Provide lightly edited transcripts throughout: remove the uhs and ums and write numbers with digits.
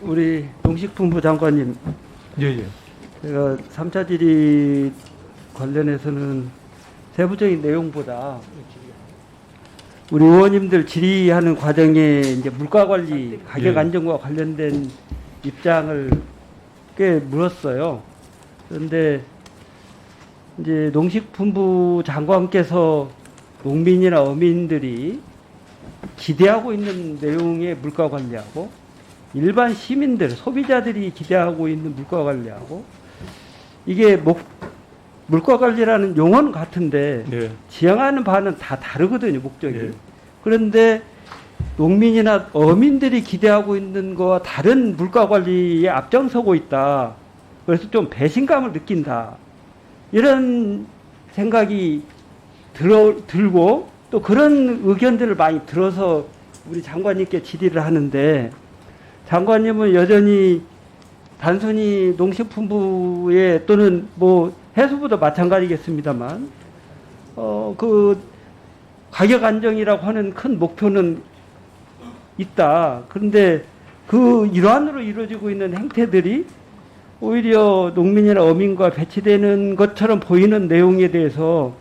우리 농식품부 장관님, 예. 제가 3차 질의 관련해서는 세부적인 내용보다 우리 의원님들 질의하는 과정에 이제 물가 관리, 가격 예. 안정과 관련된 입장을 꽤 물었어요. 그런데 이제 농식품부 장관께서 농민이나 어민들이 기대하고 있는 내용의 물가 관리하고 일반 시민들, 소비자들이 기대하고 있는 물가 관리하고 이게 물가 관리라는 용어는 같은데 예. 지향하는 바는 다 다르거든요, 목적이. 예. 그런데 농민이나 어민들이 기대하고 있는 거와 다른 물가 관리에 앞장서고 있다. 그래서 좀 배신감을 느낀다. 이런 생각이 들고 또 그런 의견들을 많이 들어서 우리 장관님께 질의를 하는데, 장관님은 여전히 단순히 농식품부에 또는 뭐 해수부도 마찬가지겠습니다만 그 가격 안정이라고 하는 큰 목표는 있다. 그런데 그 일환으로 이루어지고 있는 행태들이 오히려 농민이나 어민과 배치되는 것처럼 보이는 내용에 대해서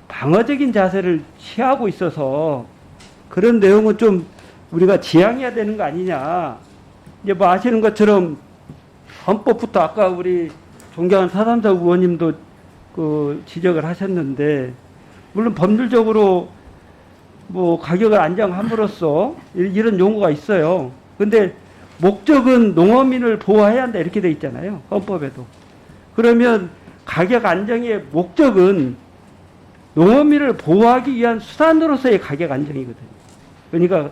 방어적인 자세를 취하고 있어서 그런 내용은 좀 우리가 지양해야 되는 거 아니냐. 이제 뭐 아시는 것처럼 헌법부터 아까 우리 존경하는 사삼사 의원님도 그 지적을 하셨는데, 물론 법률적으로 뭐 가격을 안정함으로써 이런 용어가 있어요. 근데 목적은 농어민을 보호해야 한다 이렇게 돼 있잖아요, 헌법에도. 그러면 가격 안정의 목적은 농어민을 보호하기 위한 수단으로서의 가격 안정이거든요. 그러니까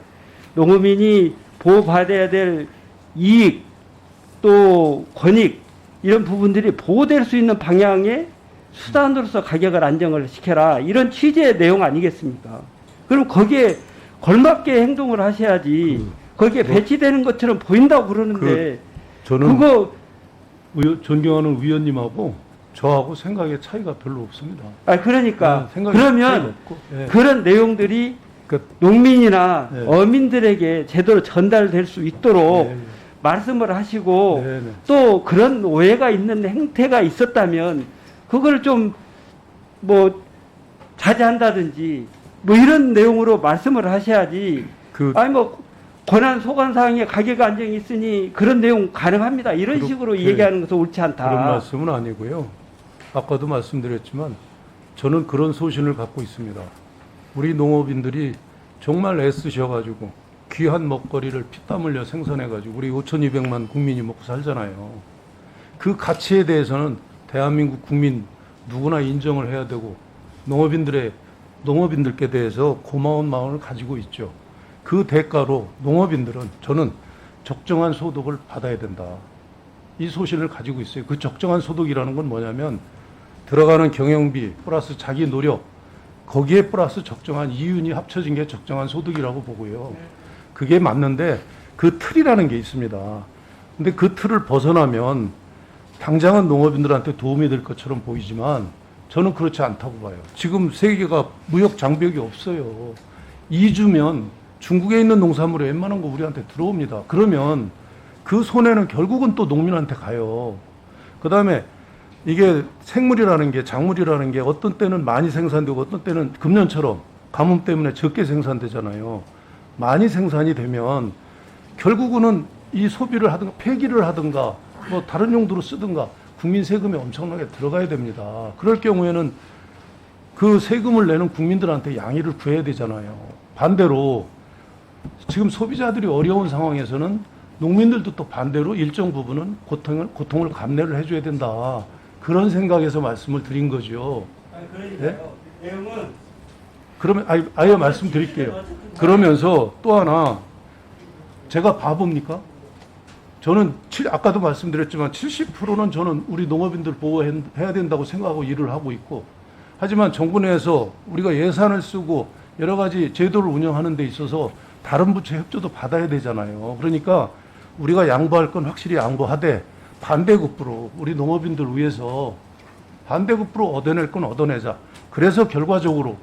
농어민이 보호받아야 될 이익 또 권익 이런 부분들이 보호될 수 있는 방향의 수단으로서 가격을 안정을 시켜라, 이런 취지의 내용 아니겠습니까? 그럼 거기에 걸맞게 행동을 하셔야지. 거기에 배치되는 것처럼 보인다고 그러는데 저는 그거 존경하는 위원님하고 저하고 생각의 차이가 별로 없습니다. 그러니까 생각의 차이가 그러면 없고, 예. 그런 내용들이 그러니까, 농민이나 예. 어민들에게 제대로 전달될 수 있도록 예. 말씀을 하시고, 네. 또 그런 오해가 있는 행태가 있었다면 그걸 좀 뭐 자제한다든지 뭐 이런 내용으로 말씀을 하셔야지. 아니 뭐 권한 소관 사항에 가격 안정이 있으니 그런 내용 가능합니다, 이런 식으로 얘기하는 것은 옳지 않다. 그런 말씀은 아니고요. 아까도 말씀드렸지만 저는 그런 소신을 갖고 있습니다. 우리 농업인들이 정말 애쓰셔가지고 귀한 먹거리를 피땀 흘려 생산해가지고 우리 5,200만 국민이 먹고 살잖아요. 그 가치에 대해서는 대한민국 국민 누구나 인정을 해야 되고 농업인들께 대해서 고마운 마음을 가지고 있죠. 그 대가로 농업인들은 저는 적정한 소득을 받아야 된다, 이 소신을 가지고 있어요. 그 적정한 소득이라는 건 뭐냐면 들어가는 경영비 플러스 자기 노력, 거기에 플러스 적정한 이윤이 합쳐진 게 적정한 소득이라고 보고요. 그게 맞는데 그 틀이라는 게 있습니다. 근데 그 틀을 벗어나면 당장은 농업인들한테 도움이 될 것처럼 보이지만 저는 그렇지 않다고 봐요. 지금 세계가 무역 장벽이 없어요. 2주면 중국에 있는 농산물이 웬만한 거 우리한테 들어옵니다. 그러면 그 손해는 결국은 또 농민한테 가요. 그 다음에 이게 생물이라는 게, 작물이라는 게 어떤 때는 많이 생산되고 어떤 때는 금년처럼 가뭄 때문에 적게 생산되잖아요. 많이 생산이 되면 결국은 이 소비를 하든가 폐기를 하든가 뭐 다른 용도로 쓰든가 국민 세금이 엄청나게 들어가야 됩니다. 그럴 경우에는 그 세금을 내는 국민들한테 양해를 구해야 되잖아요. 반대로 지금 소비자들이 어려운 상황에서는 농민들도 또 반대로 일정 부분은 고통을 감내를 해줘야 된다, 그런 생각에서 말씀을 드린 거죠. 네? 내용은 그러면 아예 말씀드릴게요. 그러면서 또 하나, 제가 바보입니까? 저는 아까도 말씀드렸지만 70%는 저는 우리 농업인들 보호해야 된다고 생각하고 일을 하고 있고, 하지만 정부 내에서 우리가 예산을 쓰고 여러 가지 제도를 운영하는 데 있어서 다른 부처 협조도 받아야 되잖아요. 그러니까 우리가 양보할 건 확실히 양보하되 반대급부로 우리 농업인들 위해서 반대급부로 얻어낼 건 얻어내자. 그래서 결과적으로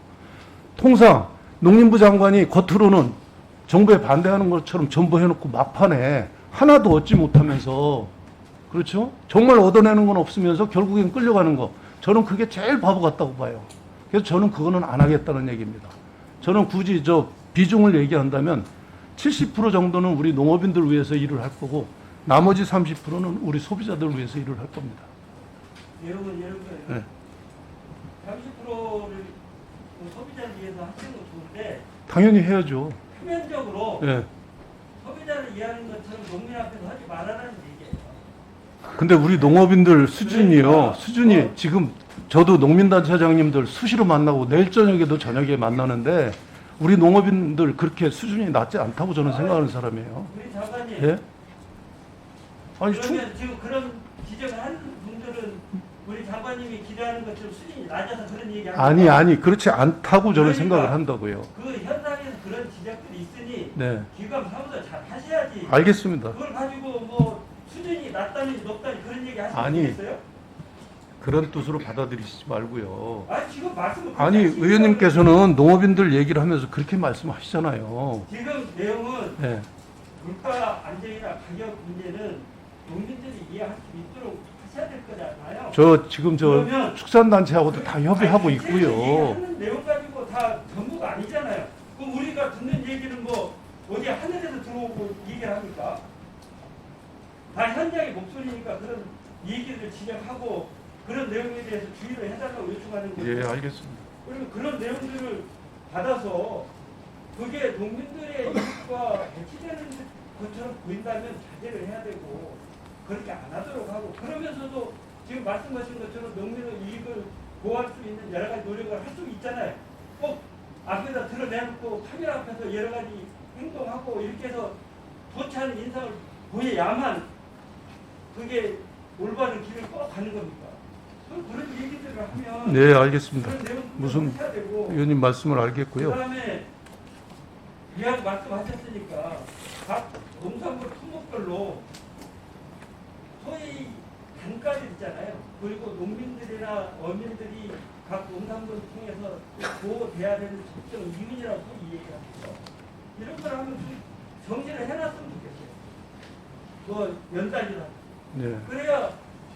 통상 농림부 장관이 겉으로는 정부에 반대하는 것처럼 전부 해놓고 막판에 하나도 얻지 못하면서 그렇죠? 정말 얻어내는 건 없으면서 결국엔 끌려가는 거. 저는 그게 제일 바보 같다고 봐요. 그래서 저는 그거는 안 하겠다는 얘기입니다. 저는 굳이 저 비중을 얘기한다면 70% 정도는 우리 농업인들 위해서 일을 할 거고 나머지 30%는 우리 소비자들 위해서 일을 할 겁니다. 여러분 네. 30%를 소비자를 위해서 하시는 건 좋은데 당연히 해야죠. 표면적으로 예. 소비자를 이해하는 것처럼 농민 앞에서 하지 말아라는 얘기예요. 근데 우리 농업인들 수준이요. 그러니까, 수준이 지금 저도 농민단체장님들 수시로 만나고 내일 저녁에도 저녁에 만나는데 우리 농업인들 그렇게 수준이 낮지 않다고 저는 생각하는 사람이에요. 우리 장관님 예? 아니 그러면 지금 그런 지적을 하는 분들은 우리 장관님이 기대하는 것처럼 수준이 낮아서 그런 얘기하는 아니 그렇지 않다고 저는 그러니까 생각을 한다고요. 그 현장에서 그런 지적들이 있으니 네. 귀감 사무소 잘 하셔야지. 알겠습니다. 그걸 가지고 뭐 수준이 낮다니 높다니 그런 얘기 하시면 아니, 되겠어요? 그런 뜻으로 받아들이시지 말고요. 아니 지금 말씀을 아니 의원님께서는 농업인들 얘기를 하면서 그렇게 말씀하시잖아요. 지금 내용은 네. 물가 안정이나 가격 문제는 농민들이 이해할 수 있도록 하셔야 될 거잖아요. 저 지금 저 그러면 축산단체하고도 다 협의하고 있고요. 얘기하는 내용 가지고 다 전부가 아니잖아요. 그럼 우리가 듣는 얘기는 뭐 어디 하늘에서 들어오고 얘기를 합니까? 다 현장의 목소리니까 그런 얘기를 지적하고 그런 내용에 대해서 주의를 해달라고 요청하는 거죠. 예, 알겠습니다. 그리고 그런 내용들을 받아서 그게 농민들의 이익과 배치되는 것처럼 보인다면 자제를 해야 되고 그렇게 안 하도록 하고 그러면서도 지금 말씀하신 것처럼 농민의 이익을 보호할 수 있는 여러 가지 노력을 할 수 있잖아요. 꼭 앞에다 드러내놓고 카메라 앞에서 여러 가지 행동하고 이렇게 해서 도치하는 인상을 보여야만 그게 올바른 길을 꼭 가는 겁니까? 그런 얘기들을 하면 네, 알겠습니다. 그런 내용들을 무슨 해야 되고 의원님 말씀을 알겠고요. 그다음에 이야기 말씀하셨으니까 각 농산물 품목별로 소위 단가를 있잖아요. 그리고 농민들이나 어민들이 각 농산물을 통해서 보호돼야 되는 적정 이윤이라고 소위 얘기하죠. 이런 걸 하면 좀 정리를 해놨으면 좋겠어요. 뭐 연단이라도. 네. 그래야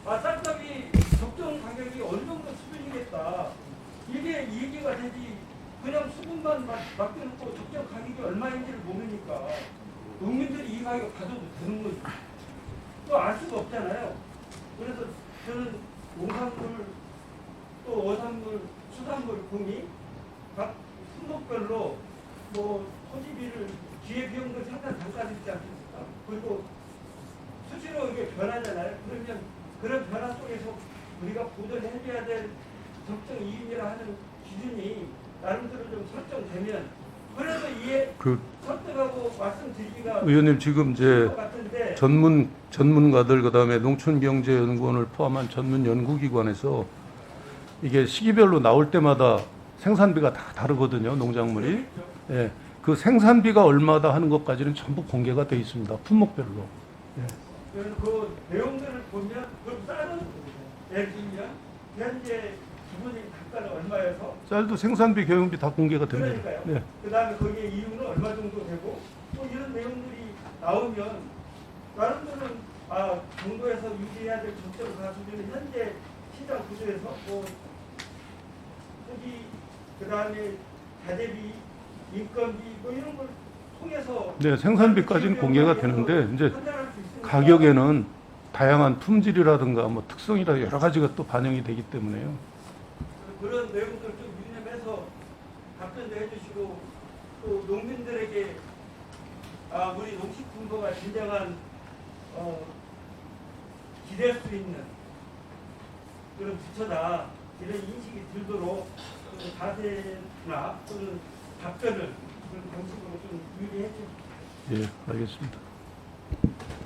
쌀값이 적정 가격이 어느 정도 수준이겠다. 이게 얘기가 되지. 그냥 수분만 맡겨놓고 적정 가격이 얼마인지를 모르니까 농민들이 이 가격 가져도 되는 거지. 또 알 수가 없잖아요. 그래서 저는 농산물 또 어산물, 수산물 공이 각 품목별로 뭐 토지비를 기회비용도 상당 단가를 있지 않습니까? 그리고 수시로 이게 변하잖아요. 그러면 그런 변화 속에서 우리가 보존을 해줘야 될 적정 이윤이라 하는 기준이 나름대로 좀 설정되면 그래도 이해 설득하고 말씀드리기가 의원님 지금 이제 것 같은데 전문가들 그다음에 농촌경제연구원을 포함한 전문 연구기관에서 이게 시기별로 나올 때마다 생산비가 다 다르거든요. 농작물이. 예. 그 생산비가 얼마다 하는 것까지는 전부 공개가 돼 있습니다. 품목별로. 예. 그래서 그 내용들을 보면 그 쌀은 예를 들면 현재 기본적인 단가는 얼마여서 쌀도 생산비, 경영비 다 공개가 됩니다. 그러니까요. 네. 그다음에 거기에 이윤은 얼마 정도 되고 뭐 이런 내용들이 나오면 나름대로 정부에서 유지해야 될 적정 가수준은 현재 시장 구조에서 뭐 토지 그다음에 자재비, 인건비 뭐 이런 걸 통해서 네, 생산비까지는 공개가 되는데 이제 판단할 수 있으니까 가격에는 다양한 품질이라든가 뭐 특성이라 여러 가지가 또 반영이 되기 때문에요. 그런 내용들 좀 유념해서 답변도 해주시고 또 농민들에게 우리 농식품부가 진정한 기댈 수 있는 그런 부처다 이런 인식이 들도록 자세나 또는 답변을 그런 방식으로 좀 유리해 주십시오. 예, 알겠습니다.